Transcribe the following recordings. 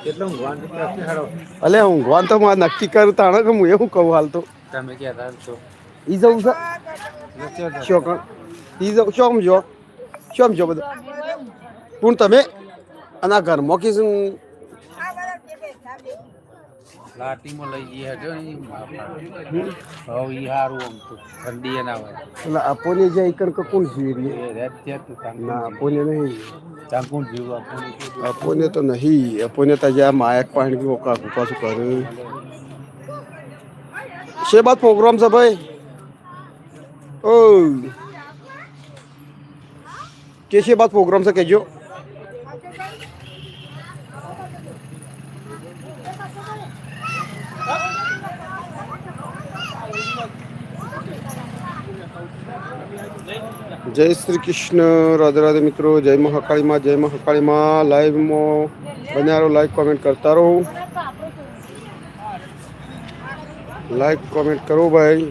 કેટલો ઊંઘવાનું નક્કી હારો અલે ઊંઘવાન તો મારે નક્કી કરું તાણે કે હું એવું કહું હાલ તો તમે કહેતા છો ઈ જવું છે નચો જતા શોકણ ઈ જવું શું સમજો શું સમજો બધું પણ તમે અને આ ઘરમાં કે શું લાટીમાં લઈ જઈએ હજો ને હવે ઈ હારું આમ તો ઠંડી ના હોય એટલે આપોને જે એકણ કે કોણ જીવે એ રેત છે તો ના તાંકું આપોને નહીં તાંકું જીવ આપણને આપોને તો નહીં આપોને તો જ્યાં માયક પાણી ઓકા પાછું કરે છે બાદ પ્રોગ્રામ છે ભાઈ ઓ કે છે બાદ પ્રોગ્રામ છે કહેજો જય શ્રી કૃષ્ણ રાધે રાધે મિત્રો જય મહાકાળીમાં લાઈવમાં બન્યા રહો લાઈક કોમેન્ટ કરતા રહો લાઈક કોમેન્ટ કરો ભાઈ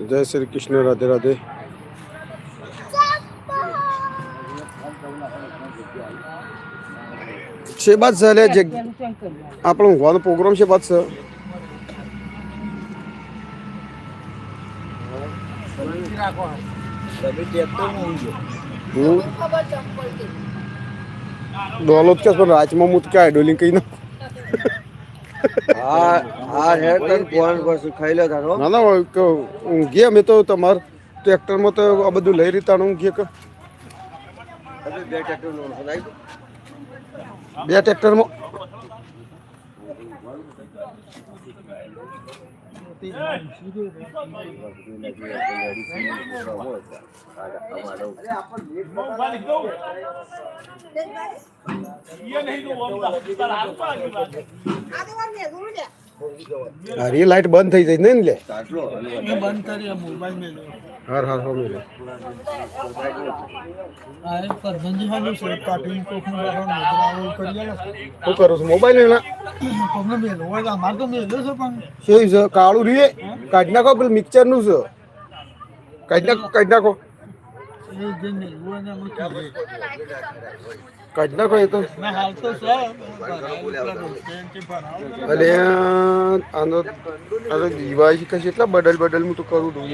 જય શ્રી કૃષ્ણ રાધે રાધે છે બાદ છે લે આપણો ઊંઘવાનો પ્રોગ્રામ છે બાદ છે ડોલો કે પણ રાજમાં હું ક્યાં ડોલિંગ કઈ ના ના ના ઊંઘી અમે તો તમારે ટ્રેક્ટરમાં તો આ બધું લઈ રીતા ઊંઘીએ કે બે ટ્રેક્ટરમાં અરે લાઈટ બંધ થઈ જાય ને લે બંધ કરી મોબાઈલ મેં હાર હાર હો મેલે શું કરું છું મોબાઈલ લેલા શું છે કાળું રીએ કાઢી નાખો પેલું મિક્સર નું છે કાઢી નાખો કાઢી નાખો એ તો અરે આનો દિવાળી કશી એટલા બદલ હું તો કરું છું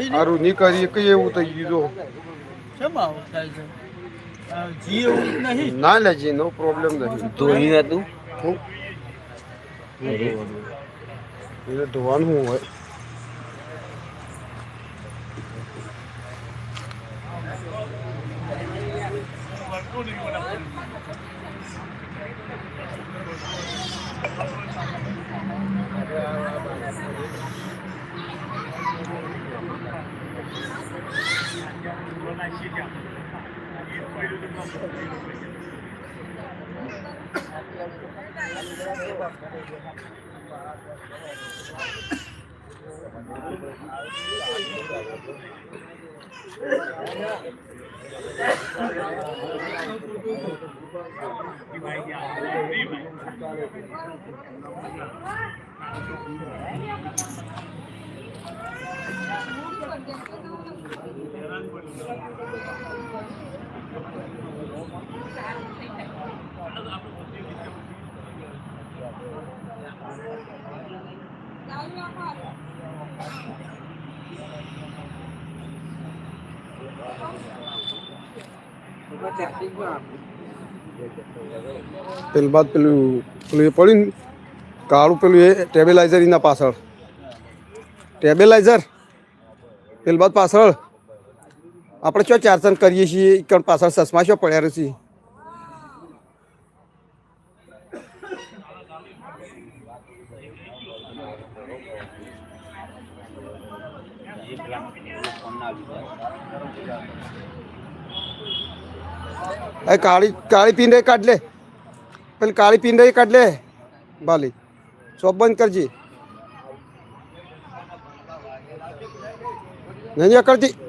સારું નહીં કરીએ કઈ એવું થઈ ગયું ના લેજી નો પ્રોબ્લેમ નથી ધોઈ હતું એને ધોવાનું હોય પેલું બાદ પેલું એ પડ્યું ને કાળું પેલું એ ટેબેલાઇઝર એના પાછળ ટેબેલાઇઝર પેલું બાદ પાછળ આપણે ચો ચાર્જન કરીએ છીએ એકણ પાછળ ચશ્મા શું પડ્યા રહે છે કાળી પીંડે કાઢ લે પેલી કાળી પીંડે કાઢ લે બાલી શોપ બંધ કરજી નહીં કરતી